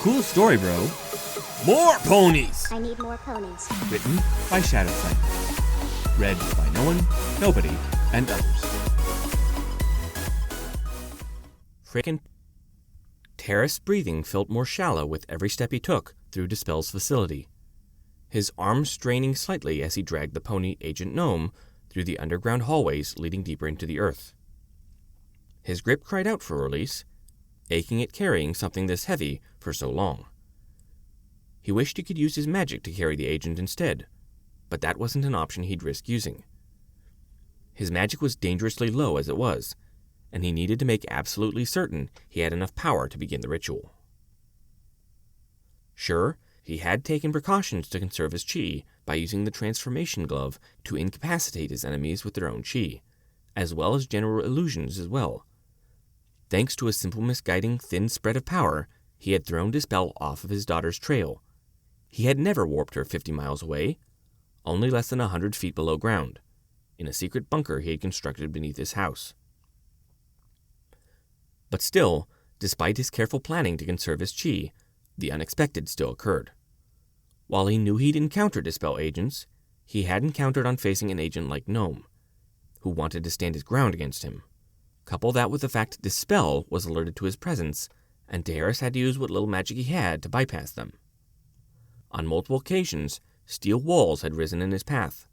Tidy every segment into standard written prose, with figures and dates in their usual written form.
Cool story, bro. More ponies! I need more ponies. Written by Shadow Sight. Read by no one, nobody, and others. Frickin. Terrace's breathing felt more shallow with every step he took through Dispel's facility, his arms straining slightly as he dragged the pony Agent Gnome through the underground hallways leading deeper into the earth. His grip cried out for release, aching at carrying something this heavy for so long. He wished he could use his magic to carry the agent instead, but that wasn't an option he'd risk using. His magic was dangerously low as it was, and he needed to make absolutely certain he had enough power to begin the ritual. Sure, he had taken precautions to conserve his chi by using the transformation glove to incapacitate his enemies with their own chi, as well as general illusions as well. Thanks to a simple misguiding thin spread of power, he had thrown Dispel off of his daughter's trail. He had never warped her 50 miles away, only less than 100 feet below ground, in a secret bunker he had constructed beneath his house. But still, despite his careful planning to conserve his chi, the unexpected still occurred. While he knew he'd encountered Dispel agents, he hadn't counted on facing an agent like Gnome, who wanted to stand his ground against him. Couple that with the fact Dispel was alerted to his presence, and Terrace had to use what little magic he had to bypass them. On multiple occasions, steel walls had risen in his path,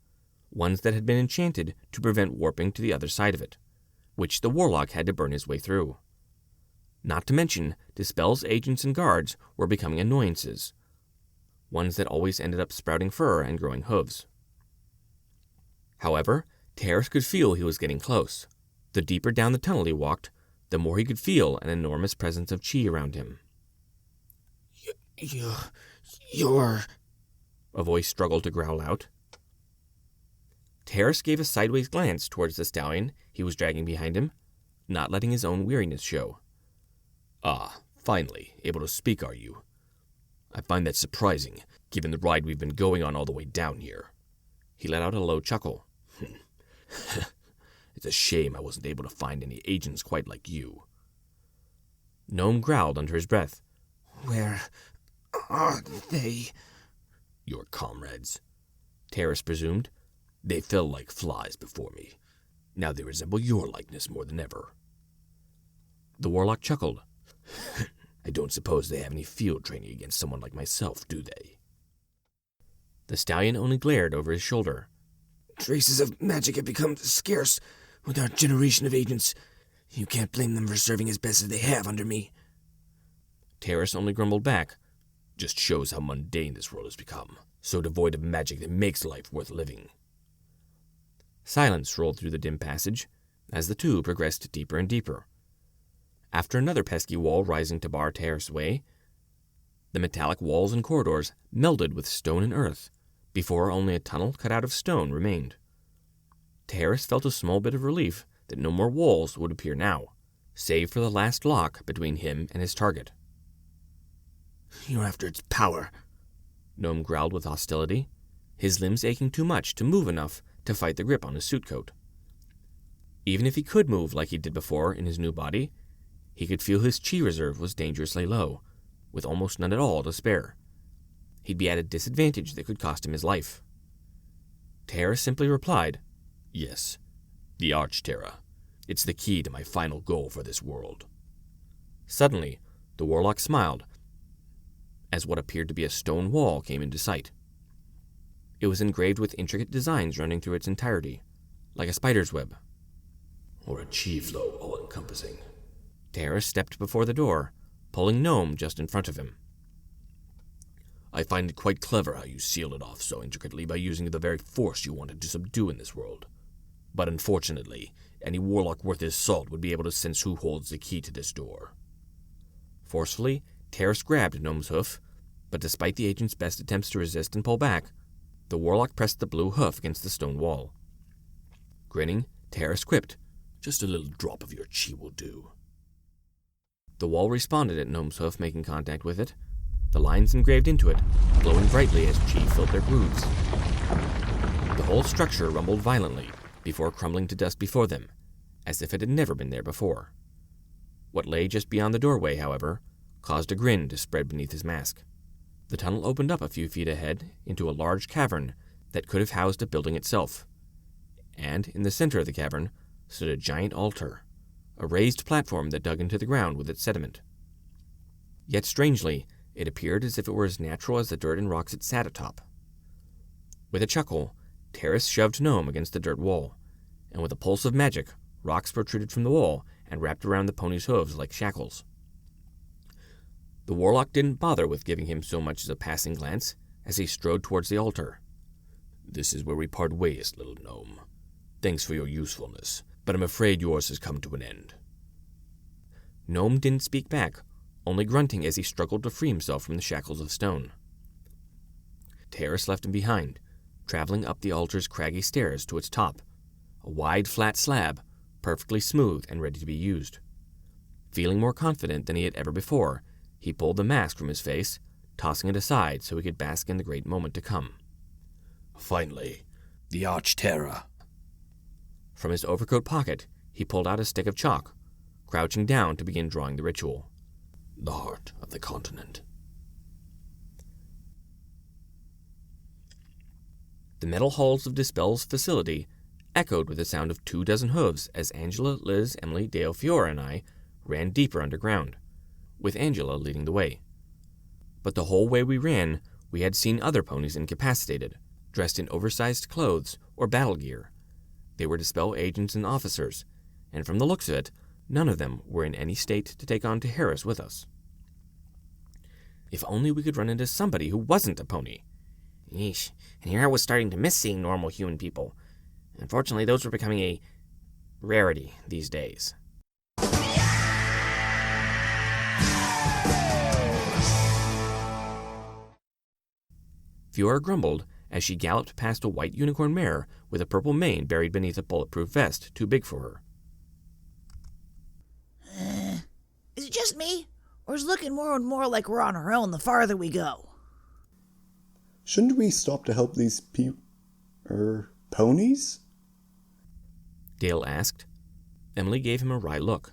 ones that had been enchanted to prevent warping to the other side of it, which the warlock had to burn his way through. Not to mention, Dispel's agents and guards were becoming annoyances, ones that always ended up sprouting fur and growing hooves. However, Terrace could feel he was getting close. The deeper down the tunnel he walked, the more he could feel an enormous presence of chi around him. You're... A voice struggled to growl out. Terrace gave a sideways glance towards the stallion he was dragging behind him, not letting his own weariness show. Ah, finally, able to speak, are you? I find that surprising, given the ride we've been going on all the way down here. He let out a low chuckle. It's a shame I wasn't able to find any agents quite like you. Gnome growled under his breath. Where are they? Your comrades, Terrace presumed. They fell like flies before me. Now they resemble your likeness more than ever. The warlock chuckled. I don't suppose they have any field training against someone like myself, do they? The stallion only glared over his shoulder. Traces of magic have become scarce with our generation of agents. You can't blame them for serving as best as they have under me. Terrace only grumbled back. Just shows how mundane this world has become, so devoid of magic that makes life worth living. Silence rolled through the dim passage as the two progressed deeper and deeper. After another pesky wall rising to bar Terrace's way, the metallic walls and corridors melded with stone and earth, before only a tunnel cut out of stone remained. Terrace felt a small bit of relief that no more walls would appear now, save for the last lock between him and his target. You're after its power, Gnome growled with hostility, his limbs aching too much to move enough to fight the grip on his suit coat. Even if he could move like he did before in his new body, he could feel his chi reserve was dangerously low, with almost none at all to spare. He'd be at a disadvantage that could cost him his life. Terrace simply replied, Yes, the Arch-Terra. It's the key to my final goal for this world. Suddenly, the warlock smiled, as what appeared to be a stone wall came into sight. It was engraved with intricate designs running through its entirety, like a spider's web. Or a chi flow all-encompassing. Terrace stepped before the door, pulling Gnome just in front of him. I find it quite clever how you sealed it off so intricately by using the very force you wanted to subdue in this world. But unfortunately, any warlock worth his salt would be able to sense who holds the key to this door. Forcefully, Terrace grabbed Gnome's hoof, but despite the agent's best attempts to resist and pull back, the warlock pressed the blue hoof against the stone wall. Grinning, Terrace quipped, Just a little drop of your chi will do. The wall responded at Gnome's hoof making contact with it, the lines engraved into it glowing brightly as chi filled their grooves. The whole structure rumbled violently before crumbling to dust before them, as if it had never been there before. What lay just beyond the doorway, however, caused a grin to spread beneath his mask. The tunnel opened up a few feet ahead into a large cavern that could have housed a building itself. And in the center of the cavern stood a giant altar, a raised platform that dug into the ground with its sediment. Yet strangely, it appeared as if it were as natural as the dirt and rocks it sat atop. With a chuckle, Terrace shoved Gnome against the dirt wall, and with a pulse of magic, rocks protruded from the wall and wrapped around the pony's hooves like shackles. The warlock didn't bother with giving him so much as a passing glance as he strode towards the altar. "This is where we part ways, little gnome. Thanks for your usefulness, but I'm afraid yours has come to an end." Gnome didn't speak back, only grunting as he struggled to free himself from the shackles of stone. Terrace left him behind, traveling up the altar's craggy stairs to its top, a wide, flat slab, perfectly smooth and ready to be used. Feeling more confident than he had ever before, he pulled the mask from his face, tossing it aside so he could bask in the great moment to come. "Finally, the Arch-Terror." From his overcoat pocket, he pulled out a stick of chalk, crouching down to begin drawing the ritual. "The heart of the continent." The metal halls of Dispel's facility echoed with the sound of 24 hooves as Angela, Liz, Emily, Dale, Fiora, and I ran deeper underground, with Angela leading the way. But the whole way we ran, we had seen other ponies incapacitated, dressed in oversized clothes or battle gear. They were Dispel agents and officers, and from the looks of it, none of them were in any state to take on to Harris with us. If only we could run into somebody who wasn't a pony. Yeesh, and here I was starting to miss seeing normal human people. Unfortunately, those were becoming a rarity these days. Fiora grumbled as she galloped past a white unicorn mare with a purple mane buried beneath a bulletproof vest too big for her. Is it just me? Or is it looking more and more like we're on our own the farther we go? Shouldn't we stop to help these ponies? Dale asked. Emily gave him a wry look.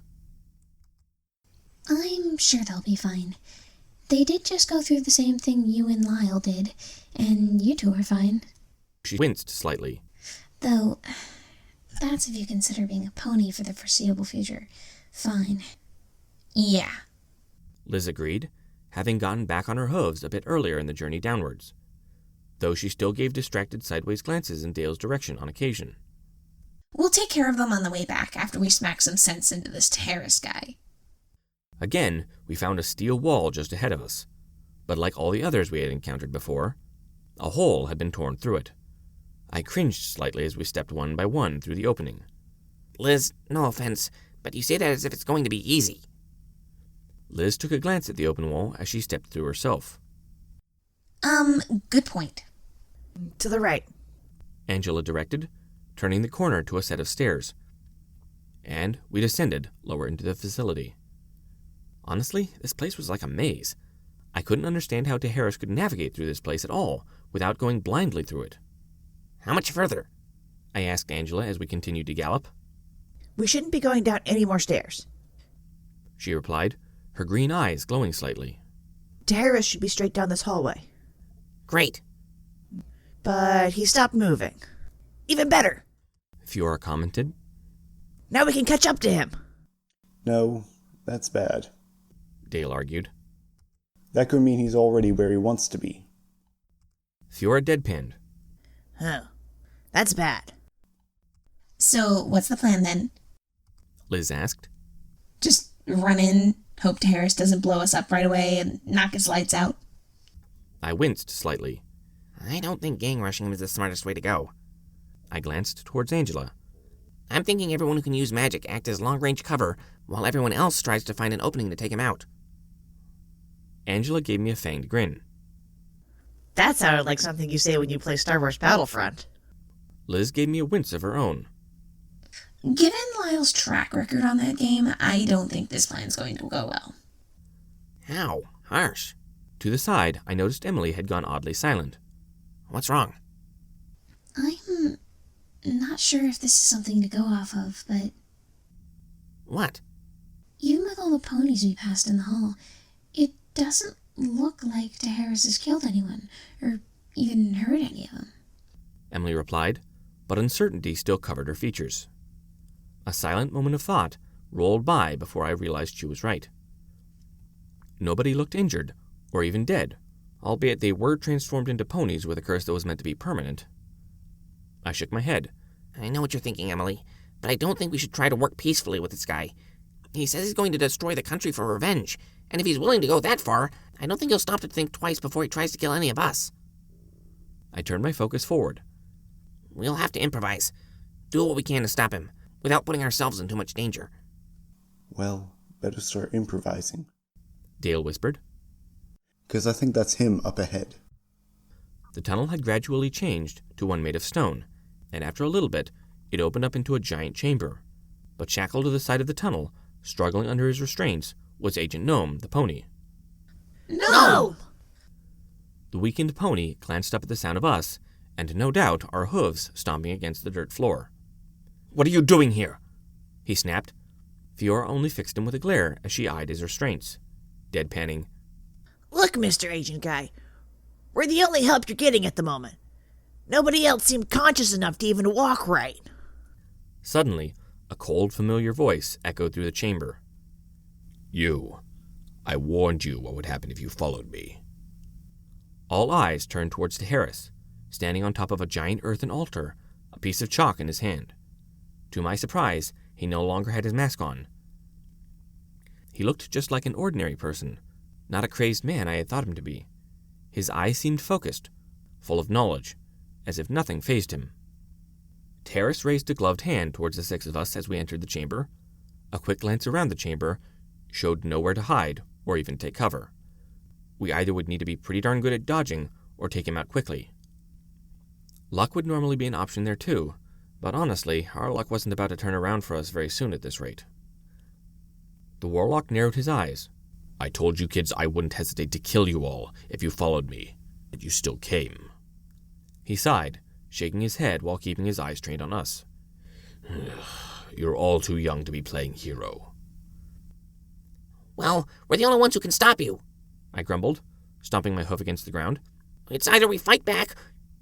I'm sure they'll be fine. They did just go through the same thing you and Lyle did, and you two are fine. She winced slightly. Though, that's if you consider being a pony for the foreseeable future. Fine. Yeah. Liz agreed, having gotten back on her hooves a bit earlier in the journey downwards, though she still gave distracted sideways glances in Dale's direction on occasion. We'll take care of them on the way back after we smack some sense into this Terrace guy. Again, we found a steel wall just ahead of us, but like all the others we had encountered before, a hole had been torn through it. I cringed slightly as we stepped one by one through the opening. Liz, no offense, but you say that as if it's going to be easy. Liz took a glance at the open wall as she stepped through herself. Good point. To the right. Angela directed, turning the corner to a set of stairs. And we descended lower into the facility. Honestly, this place was like a maze. I couldn't understand how Harris could navigate through this place at all without going blindly through it. How much further? I asked Angela as we continued to gallop. We shouldn't be going down any more stairs. She replied, her green eyes glowing slightly. Harris should be straight down this hallway. Great. But he stopped moving. Even better. Fiora commented. Now we can catch up to him. No, that's bad. Dale argued. That could mean he's already where he wants to be. Fiora deadpanned. Huh. That's bad. So, what's the plan then? Liz asked. Just run in, hope Terrace doesn't blow us up right away and knock his lights out? I winced slightly. I don't think gang rushing him is the smartest way to go. I glanced towards Angela. I'm thinking everyone who can use magic act as long-range cover, while everyone else tries to find an opening to take him out. Angela gave me a fanged grin. That sounded like something you say when you play Star Wars Battlefront. Liz gave me a wince of her own. Given Lyle's track record on that game, I don't think this plan's going to go well. How? Harsh. To the side, I noticed Emily had gone oddly silent. What's wrong? I'm not sure if this is something to go off of, but What? even with all the ponies we passed in the hall, it doesn't look like Taharis has killed anyone, or even hurt any of them. Emily replied, but uncertainty still covered her features. A silent moment of thought rolled by before I realized she was right. Nobody looked injured, or even dead, albeit they were transformed into ponies with a curse that was meant to be permanent. I shook my head. I know what you're thinking, Emily, but I don't think we should try to work peacefully with this guy. He says he's going to destroy the country for revenge, and if he's willing to go that far, I don't think he'll stop to think twice before he tries to kill any of us. I turned my focus forward. We'll have to improvise. Do what we can to stop him, without putting ourselves in too much danger. Well, better start improvising. Dale whispered. 'Cause I think that's him up ahead. The tunnel had gradually changed to one made of stone, and after a little bit, it opened up into a giant chamber. But shackled to the side of the tunnel, struggling under his restraints, was Agent Gnome, the pony. No! The weakened pony glanced up at the sound of us, and no doubt our hooves stomping against the dirt floor. "What are you doing here?" he snapped. Fiora only fixed him with a glare as she eyed his restraints, deadpanning. Look, Mr. Agent Guy, we're the only help you're getting at the moment. Nobody else seemed conscious enough to even walk right. Suddenly, a cold, familiar voice echoed through the chamber. "You. I warned you what would happen if you followed me." All eyes turned towards Taharis, standing on top of a giant earthen altar, a piece of chalk in his hand. To my surprise, he no longer had his mask on. He looked just like an ordinary person, not a crazed man I had thought him to be. His eyes seemed focused, full of knowledge, as if nothing fazed him. Taharis raised a gloved hand towards the six of us as we entered the chamber. A quick glance around the chamber showed nowhere to hide or even take cover. We either would need to be pretty darn good at dodging or take him out quickly. Luck would normally be an option there too, but honestly, our luck wasn't about to turn around for us very soon at this rate. The warlock narrowed his eyes. "I told you kids I wouldn't hesitate to kill you all if you followed me, and you still came." He sighed, shaking his head while keeping his eyes trained on us. "You're all too young to be playing hero." Well, we're the only ones who can stop you. I grumbled, stomping my hoof against the ground. It's either we fight back,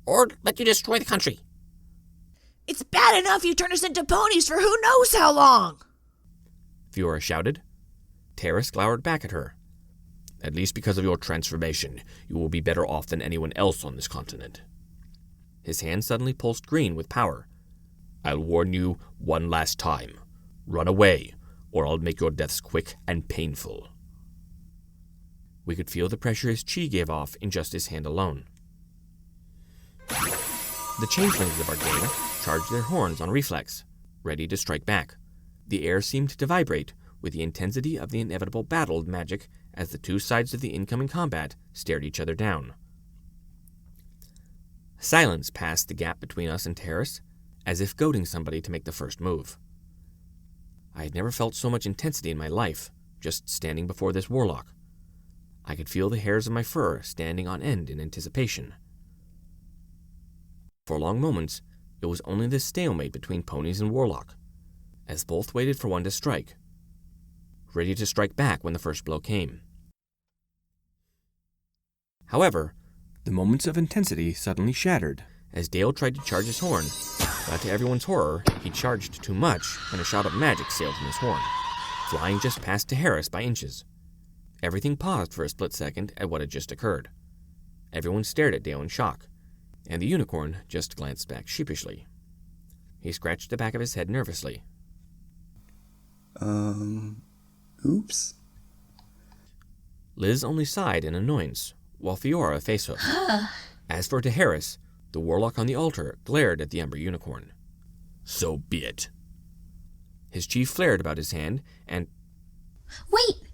or let you destroy the country. It's bad enough you turn us into ponies for who knows how long! Fiora shouted. Taharis glowered back at her. "At least because of your transformation, you will be better off than anyone else on this continent." His hand suddenly pulsed green with power. "I'll warn you one last time. Run away, or I'll make your deaths quick and painful." We could feel the pressure his chi gave off in just his hand alone. The changelings of our game charged their horns on reflex, ready to strike back. The air seemed to vibrate with the intensity of the inevitable battle of magic as the two sides of the incoming combat stared each other down. Silence passed the gap between us and Taharis, as if goading somebody to make the first move. I had never felt so much intensity in my life, just standing before this warlock. I could feel the hairs of my fur standing on end in anticipation. For long moments, it was only this stalemate between ponies and warlock, as both waited for one to strike, ready to strike back when the first blow came. However, the moments of intensity suddenly shattered as Dale tried to charge his horn, but to everyone's horror, he charged too much and a shot of magic sailed from his horn, flying just past Taharis by inches. Everything paused for a split second at what had just occurred. Everyone stared at Dale in shock, and the unicorn just glanced back sheepishly. He scratched the back of his head nervously. Oops. Liz only sighed in annoyance, while Fiora facehooked. As for Taharis, the warlock on the altar glared at the Ember unicorn. "So be it." His chi flared about his hand, and... Wait!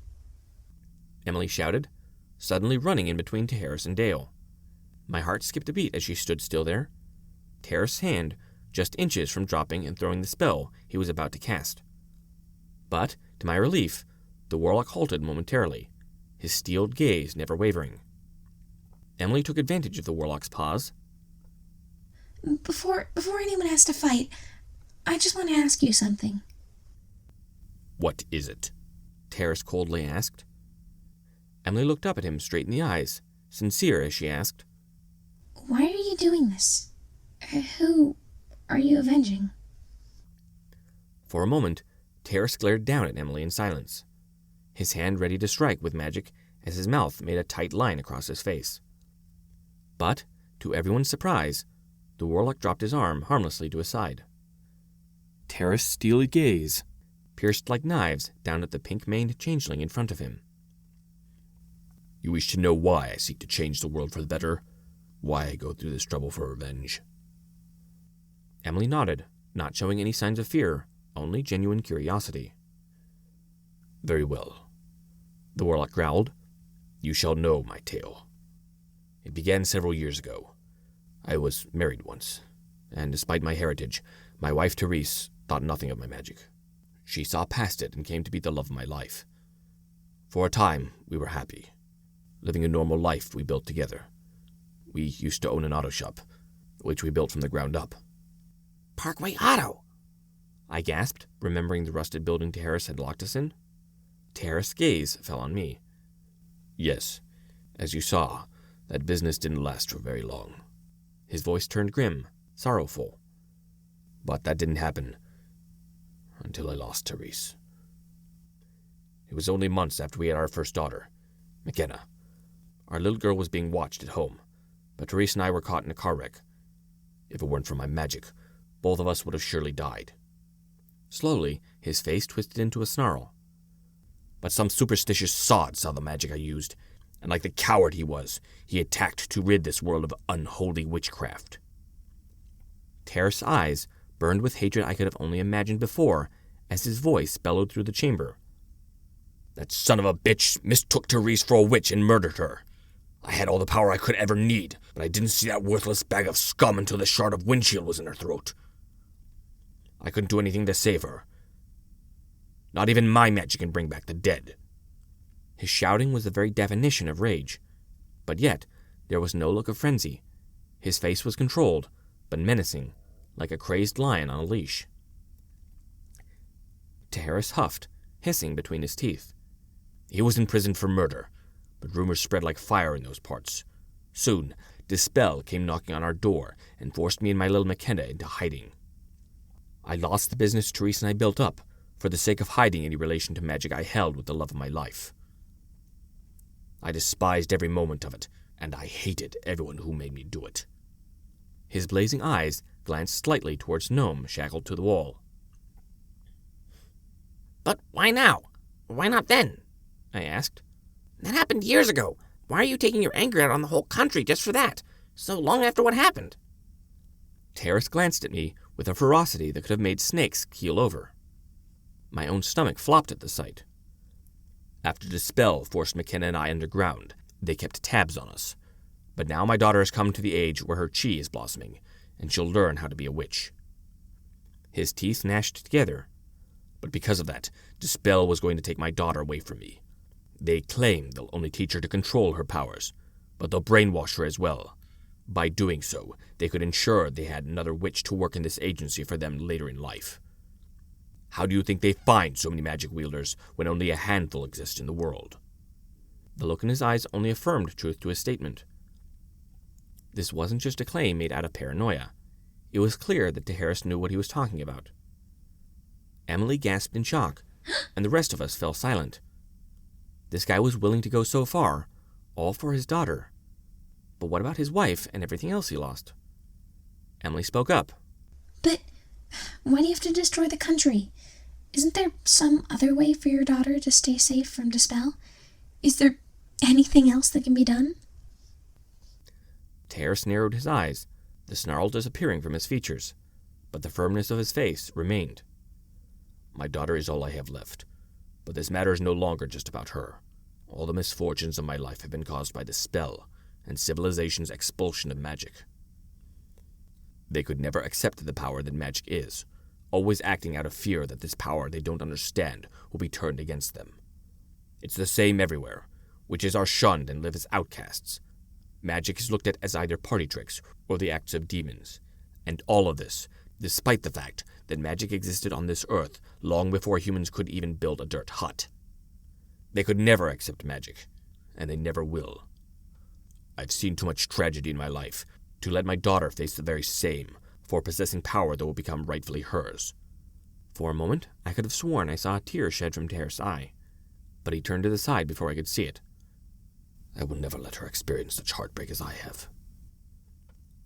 Emily shouted, suddenly running in between Taharis and Dale. My heart skipped a beat as she stood still there. Taharis' hand, just inches from dropping and throwing the spell he was about to cast. But, to my relief, the warlock halted momentarily, his steeled gaze never wavering. Emily took advantage of the warlock's pause. Before anyone has to fight, I just want to ask you something. "What is it?" Taharis coldly asked. Emily looked up at him straight in the eyes, sincere as she asked, "Why are you doing this? Who are you avenging?" For a moment, Terrace glared down at Emily in silence, his hand ready to strike with magic as his mouth made a tight line across his face. But, to everyone's surprise, the warlock dropped his arm harmlessly to his side. Terrace's steely gaze pierced like knives down at the pink-maned changeling in front of him. You wish to know why I seek to change the world for the better? Why I go through this trouble for revenge? Emily nodded, not showing any signs of fear, only genuine curiosity. Very well, the warlock growled. You shall know my tale. It began several years ago. I was married once, and despite my heritage, my wife Therese thought nothing of my magic. She saw past it and came to be the love of my life. For a time, we were happy. Living a normal life we built together. We used to own an auto shop, which we built from the ground up. Parkway Auto! I gasped, remembering the rusted building Terrace had locked us in. Terrace's gaze fell on me. Yes, as you saw, that business didn't last for very long. His voice turned grim, sorrowful. But that didn't happen until I lost Therese. It was only months after we had our first daughter, McKenna. Our little girl was being watched at home, but Therese and I were caught in a car wreck. If it weren't for my magic, both of us would have surely died. Slowly, his face twisted into a snarl. But some superstitious sod saw the magic I used, and like the coward he was, he attacked to rid this world of unholy witchcraft. Terrace's eyes burned with hatred I could have only imagined before, as his voice bellowed through the chamber. That son of a bitch mistook Therese for a witch and murdered her. I had all the power I could ever need, but I didn't see that worthless bag of scum until the shard of windshield was in her throat. I couldn't do anything to save her. Not even my magic can bring back the dead. His shouting was the very definition of rage. But yet, there was no look of frenzy. His face was controlled, but menacing, like a crazed lion on a leash. Terrace huffed, hissing between his teeth. He was in prison for murder, but rumors spread like fire in those parts. Soon, Dispel came knocking on our door and forced me and my little McKenna into hiding. I lost the business Therese and I built up, for the sake of hiding any relation to magic I held with the love of my life. I despised every moment of it, and I hated everyone who made me do it. His blazing eyes glanced slightly towards Gnome shackled to the wall. But why now? Why not then? I asked. That happened years ago. Why are you taking your anger out on the whole country just for that? So long after what happened? Terrace glanced at me with a ferocity that could have made snakes keel over. My own stomach flopped at the sight. After Dispel forced McKenna and I underground, they kept tabs on us. But now my daughter has come to the age where her chi is blossoming, and she'll learn how to be a witch. His teeth gnashed together. But because of that, Dispel was going to take my daughter away from me. They claim they'll only teach her to control her powers, but they'll brainwash her as well. By doing so, they could ensure they had another witch to work in this agency for them later in life. How do you think they find so many magic wielders when only a handful exist in the world? The look in his eyes only affirmed truth to his statement. This wasn't just a claim made out of paranoia. It was clear that Terrace knew what he was talking about. Emily gasped in shock, and the rest of us fell silent. This guy was willing to go so far, all for his daughter. But what about his wife and everything else he lost? Emily spoke up. But why do you have to destroy the country? Isn't there some other way for your daughter to stay safe from Dispel? Is there anything else that can be done? Terrace narrowed his eyes, the snarl disappearing from his features, but the firmness of his face remained. My daughter is all I have left, but this matter is no longer just about her. All the misfortunes of my life have been caused by the spell and civilization's expulsion of magic. They could never accept the power that magic is, always acting out of fear that this power they don't understand will be turned against them. It's the same everywhere. Witches are shunned and live as outcasts. Magic is looked at as either party tricks or the acts of demons. And all of this, despite the fact that magic existed on this earth long before humans could even build a dirt hut. They could never accept magic, and they never will. I've seen too much tragedy in my life to let my daughter face the very same for possessing power that will become rightfully hers. For a moment, I could have sworn I saw a tear shed from Terrace's eye, but he turned to the side before I could see it. I will never let her experience such heartbreak as I have.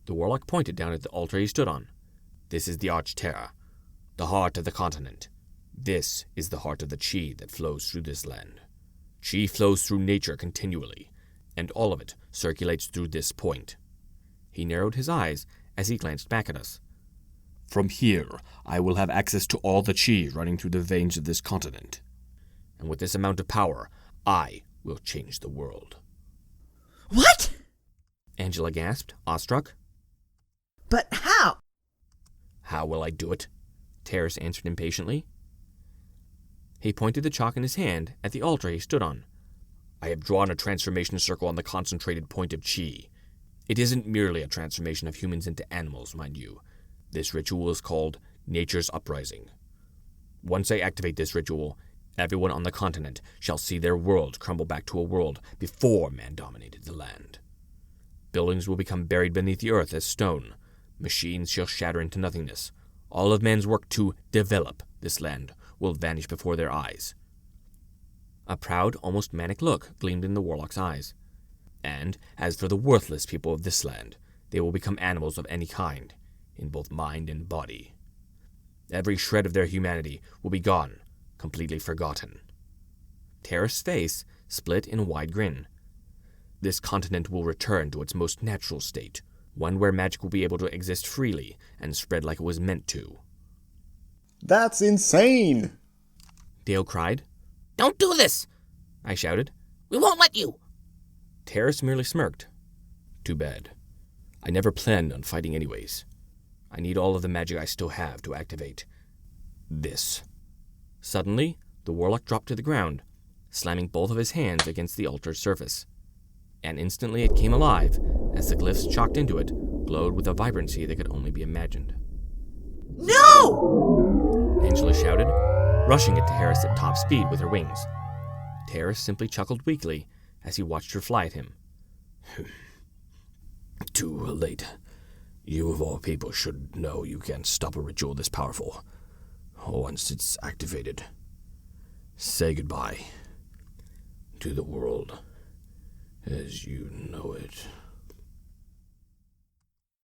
The warlock pointed down at the altar he stood on. This is the Arch Terra, the heart of the continent. This is the heart of the chi that flows through this land. Chi flows through nature continually, and all of it circulates through this point. He narrowed his eyes as he glanced back at us. From here, I will have access to all the chi running through the veins of this continent. And with this amount of power, I will change the world. What? Angela gasped, awestruck. But how? How will I do it? Terrace answered impatiently. He pointed the chalk in his hand at the altar he stood on. I have drawn a transformation circle on the concentrated point of chi. It isn't merely a transformation of humans into animals, mind you. This ritual is called Nature's Uprising. Once I activate this ritual, everyone on the continent shall see their world crumble back to a world before man dominated the land. Buildings will become buried beneath the earth as stone. Machines shall shatter into nothingness. All of man's work to develop this land will vanish before their eyes. A proud, almost manic look gleamed in the warlock's eyes. And as for the worthless people of this land, they will become animals of any kind, in both mind and body. Every shred of their humanity will be gone, completely forgotten. Terrace's face split in a wide grin. This continent will return to its most natural state, one where magic will be able to exist freely and spread like it was meant to. That's insane! Dale cried. Don't do this! I shouted. We won't let you! Terrace merely smirked. Too bad. I never planned on fighting anyways. I need all of the magic I still have to activate this. Suddenly, the warlock dropped to the ground, slamming both of his hands against the altar's surface. And instantly it came alive, as the glyphs chalked into it glowed with a vibrancy that could only be imagined. No! Angela shouted, rushing at Terrace at top speed with her wings. Terrace simply chuckled weakly as he watched her fly at him. Too late. You of all people should know you can't stop a ritual this powerful. Once it's activated. Say goodbye to the world as you know it.